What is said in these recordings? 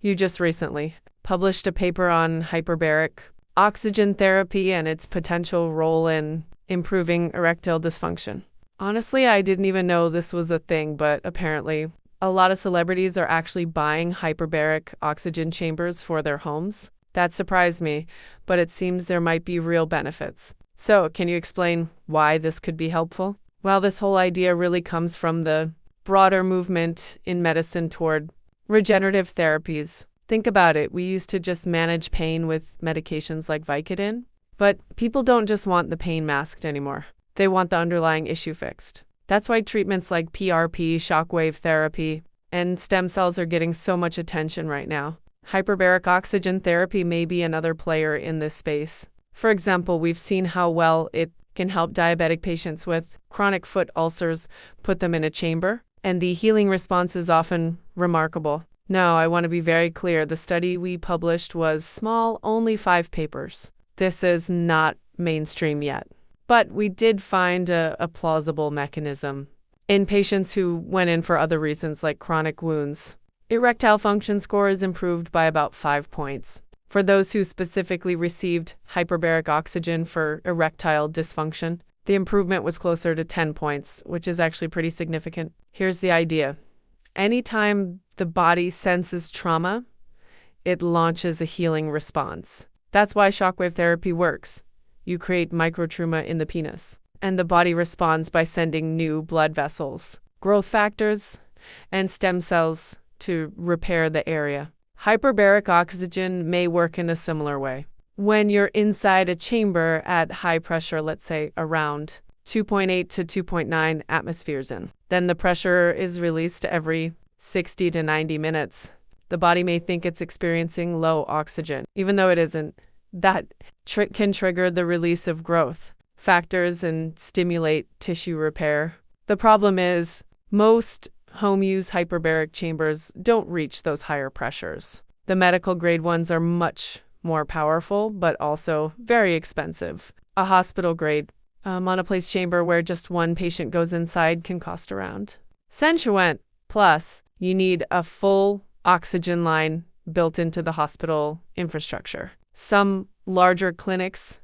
You just recently published a paper on hyperbaric oxygen therapy and its potential role in improving erectile dysfunction. Honestly, I didn't even know this was a thing, but apparently a lot of celebrities are actually buying hyperbaric oxygen chambers for their homes. That surprised me, but it seems there might be real benefits. So, can you explain why this could be helpful? Well, this whole idea really comes from the broader movement in medicine toward regenerative therapies. Think about it. We used to just manage pain with medications like Vicodin, but people don't just want the pain masked anymore. They want the underlying issue fixed. That's why treatments like PRP, Shockwave therapy, and stem cells are getting so much attention right now. Hyperbaric oxygen therapy may be another player in this space. For example, we've seen how well it can help diabetic patients with chronic foot ulcers, put them in a chamber, and the healing response is often remarkable. Now, I want to be very clear. The study we published was small, only 5 papers. This is not mainstream yet. But we did find a plausible mechanism. In patients who went in for other reasons like chronic wounds, erectile function score is improved by about 5 points. For those who specifically received hyperbaric oxygen for erectile dysfunction, the improvement was closer to 10 points, which is actually pretty significant. Here's the idea. Anytime the body senses trauma, it launches a healing response. That's why shockwave therapy works. You create microtrauma in the penis, and the body responds by sending new blood vessels, growth factors, and stem cells to repair the area. Hyperbaric oxygen may work in a similar way. When you're inside a chamber at high pressure, let's say around 2.8 to 2.9 atmospheres in, then the pressure is released every 60 to 90 minutes. The body may think it's experiencing low oxygen, even though it isn't. That can trigger the release of growth factors and stimulate tissue repair. The problem is most home-use hyperbaric chambers don't reach those higher pressures. The medical-grade ones are much more powerful, but also very expensive. A hospital-grade monoplace chamber where just one patient goes inside can cost around $1,000. Plus, you need a full oxygen line built into the hospital infrastructure. Some larger clinics,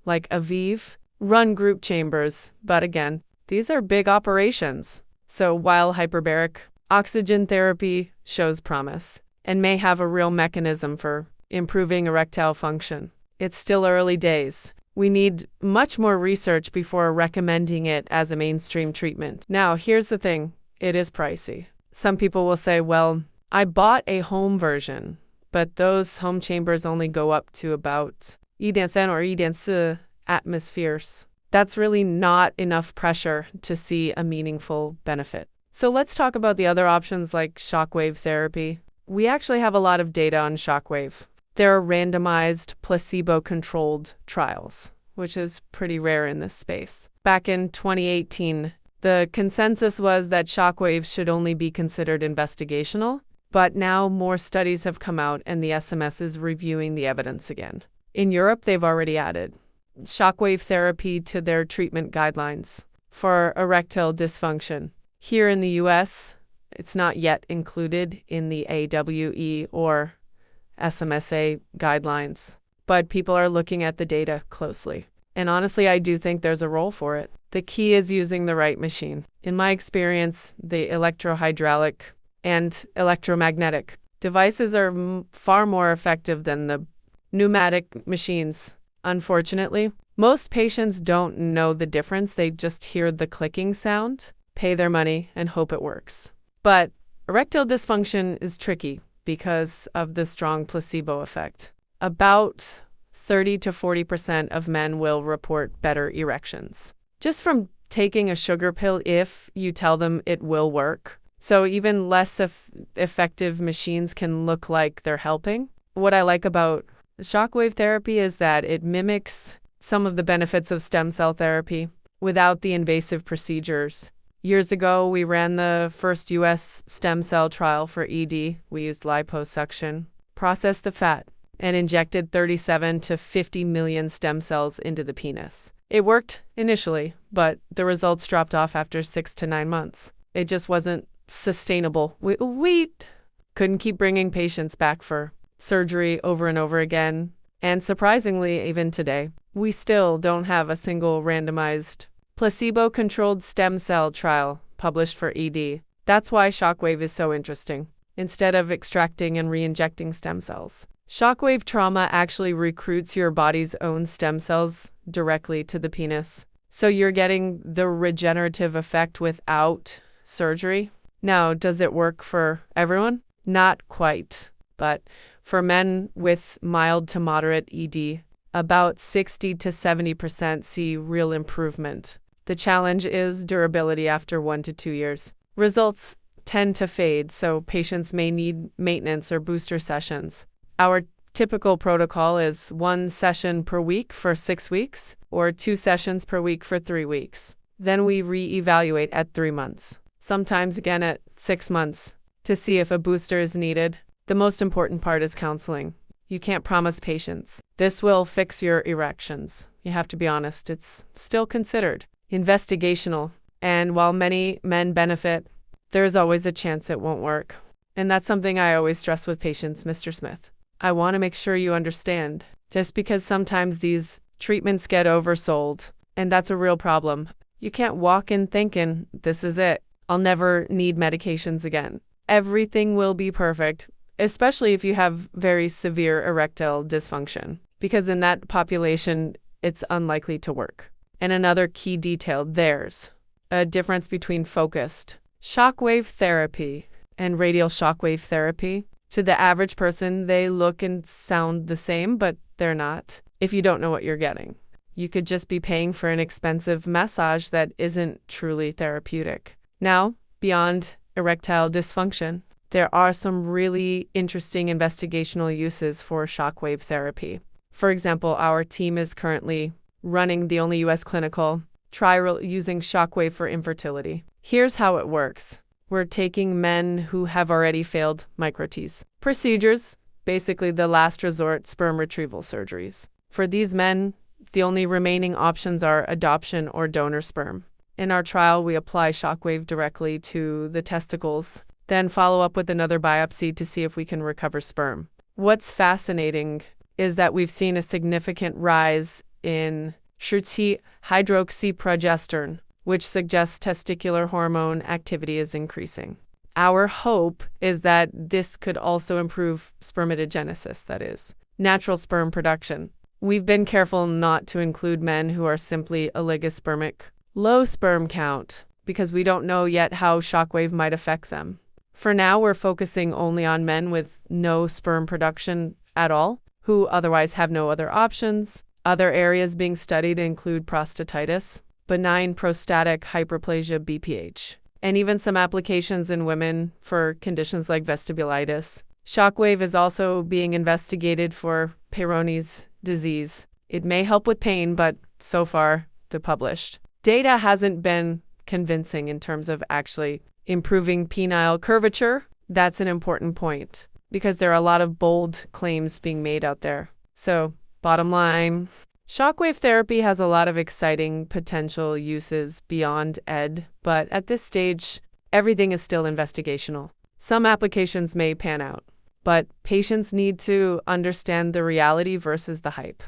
like Aviv, run group chambers, but again, these are big operations. So while hyperbaric oxygen therapy shows promise and may have a real mechanism for improving erectile function, it's still early days. We need much more research before recommending it as a mainstream treatment. Now, here's the thing. It is pricey. Some people will say, well, I bought a home version, but those home chambers only go up to about 1.3 or 1.4 atmospheres. That's really not enough pressure to see a meaningful benefit. So let's talk about the other options like shockwave therapy. We actually have a lot of data on shockwave. There are randomized, placebo-controlled trials, which is pretty rare in this space. Back in 2018, the consensus was that shockwave should only be considered investigational, but now more studies have come out and the SMS is reviewing the evidence again. In Europe, they've already added shockwave therapy to their treatment guidelines for erectile dysfunction. Here in the US, it's not yet included in the AWE or SMSA guidelines, but people are looking at the data closely. And honestly, I do think there's a role for it. The key is using the right machine. In my experience, the electrohydraulic and electromagnetic devices are far more effective than the pneumatic machines. Unfortunately, most patients don't know the difference. They just hear the clicking sound, pay their money, and hope it works. But erectile dysfunction is tricky because of the strong placebo effect. About 30 to 40% of men will report better erections just from taking a sugar pill if you tell them it will work. So even less effective machines can look like they're helping. What I like about shockwave therapy is that it mimics some of the benefits of stem cell therapy without the invasive procedures. Years ago, we ran the first U.S. stem cell trial for ED. We used liposuction, processed the fat, and injected 37 to 50 million stem cells into the penis. It worked initially, but the results dropped off after 6 to 9 months. It just wasn't sustainable. Couldn't keep bringing patients back for surgery over and over again. And surprisingly, even today, we still don't have a single randomized, placebo-controlled stem cell trial published for ED. That's why Shockwave is so interesting. Instead of extracting and re-injecting stem cells, Shockwave trauma actually recruits your body's own stem cells directly to the penis. So you're getting the regenerative effect without surgery. Now, does it work for everyone? Not quite, but for men with mild to moderate ED, about 60 to 70% see real improvement. The challenge is durability after 1 to 2 years. Results tend to fade, so patients may need maintenance or booster sessions. Our typical protocol is 1 session per week for 6 weeks or 2 sessions per week for 3 weeks. Then we re-evaluate at 3 months, sometimes again at 6 months, to see if a booster is needed. The most important part is counseling. You can't promise patients this will fix your erections. You have to be honest, it's still considered investigational. And while many men benefit, there's always a chance it won't work. And that's something I always stress with patients, Mr. Smith. I want to make sure you understand. Just because sometimes these treatments get oversold, and that's a real problem. You can't walk in thinking, this is it. I'll never need medications again. Everything will be perfect, especially if you have very severe erectile dysfunction, because in that population, it's unlikely to work. And another key detail, there's a difference between focused shockwave therapy and radial shockwave therapy. To the average person, they look and sound the same, but they're not. If you don't know what you're getting, you could just be paying for an expensive massage that isn't truly therapeutic. Now, beyond erectile dysfunction, there are some really interesting investigational uses for shockwave therapy. For example, our team is currently running the only U.S. clinical trial using shockwave for infertility. Here's how it works. We're taking men who have already failed micro-Ts procedures, basically the last resort sperm retrieval surgeries. For these men, the only remaining options are adoption or donor sperm. In our trial, we apply shockwave directly to the testicles, then follow up with another biopsy to see if we can recover sperm. What's fascinating is that we've seen a significant rise in hydroxyprogesterone, which suggests testicular hormone activity is increasing. Our hope is that this could also improve spermatogenesis, that is, natural sperm production. We've been careful not to include men who are simply oligospermic, low sperm count, because we don't know yet how shockwave might affect them. For now, we're focusing only on men with no sperm production at all, who otherwise have no other options. Other areas being studied include prostatitis, benign prostatic hyperplasia BPH, and even some applications in women for conditions like vestibulitis. Shockwave is also being investigated for Peyronie's disease. It may help with pain, but so far, the published data hasn't been convincing in terms of actually improving penile curvature. That's an important point because there are a lot of bold claims being made out there. So, bottom line, shockwave therapy has a lot of exciting potential uses beyond ED, but at this stage, everything is still investigational. Some applications may pan out, but patients need to understand the reality versus the hype.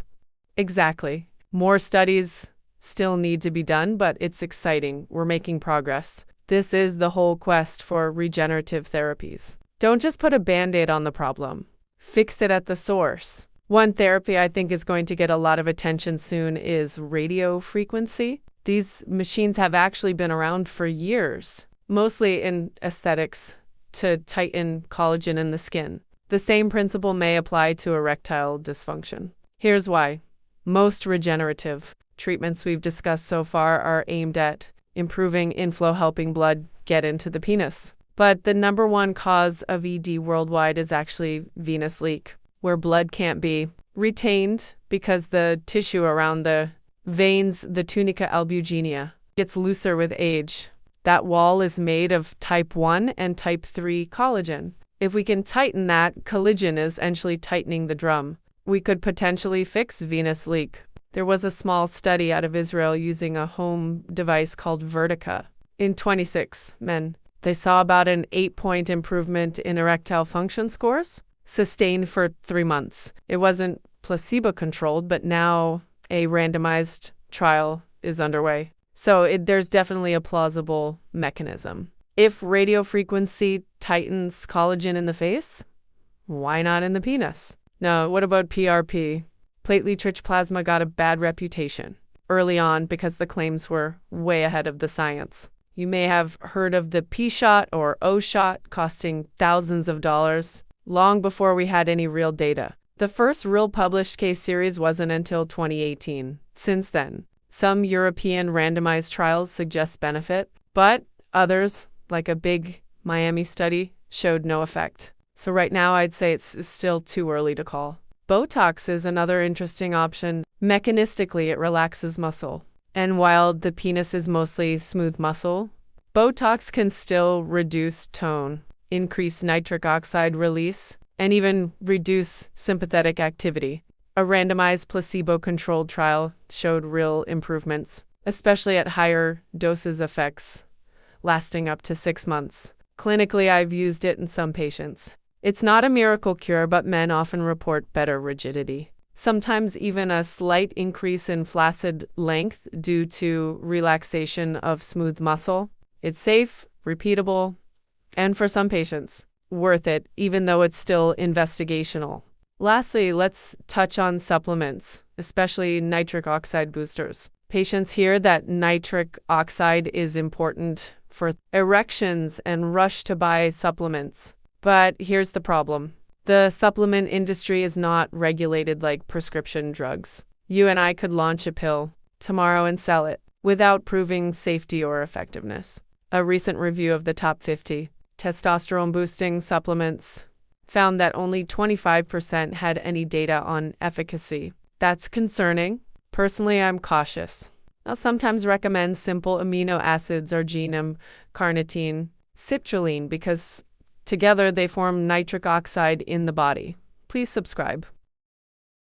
Exactly. More studies still need to be done, but it's exciting. We're making progress. This is the whole quest for regenerative therapies. Don't just put a Band-Aid on the problem. Fix it at the source. One therapy I think is going to get a lot of attention soon is radiofrequency. These machines have actually been around for years, mostly in aesthetics to tighten collagen in the skin. The same principle may apply to erectile dysfunction. Here's why. Most regenerative treatments we've discussed so far are aimed at improving inflow, helping blood get into the penis. But the number one cause of ED worldwide is actually venous leak, where blood can't be retained because the tissue around the veins, the tunica albuginea, gets looser with age. That wall is made of type 1 and type 3 collagen. If we can tighten that, collagen is essentially tightening the drum. We could potentially fix venous leak. There was a small study out of Israel using a home device called Vertica in 26 men. They saw about an 8-point improvement in erectile function scores, sustained for 3 months. It wasn't placebo-controlled, but now a randomized trial is underway. So there's definitely a plausible mechanism. If radiofrequency tightens collagen in the face, why not in the penis? Now, what about PRP? Platelet-rich plasma got a bad reputation early on because the claims were way ahead of the science. You may have heard of the P shot or O shot costing thousands of dollars long before we had any real data. The first real published case series wasn't until 2018. Since then, some European randomized trials suggest benefit, but others, like a big Miami study, showed no effect. So right now, I'd say it's still too early to call. Botox is another interesting option. Mechanistically, it relaxes muscle. And while the penis is mostly smooth muscle, Botox can still reduce tone, increase nitric oxide release, and even reduce sympathetic activity. A randomized placebo-controlled trial showed real improvements, especially at higher doses effects, lasting up to 6 months. Clinically, I've used it in some patients. It's not a miracle cure, but men often report better rigidity. Sometimes even a slight increase in flaccid length due to relaxation of smooth muscle. It's safe, repeatable, and for some patients, worth it, even though it's still investigational. Lastly, let's touch on supplements, especially nitric oxide boosters. Patients hear that nitric oxide is important for erections and rush to buy supplements. But here's the problem. The supplement industry is not regulated like prescription drugs. You and I could launch a pill tomorrow and sell it without proving safety or effectiveness. A recent review of the top 50 testosterone-boosting supplements found that only 25% had any data on efficacy. That's concerning. Personally, I'm cautious. I'll sometimes recommend simple amino acids, arginine, carnitine, citrulline, because together they form nitric oxide in the body. Please subscribe.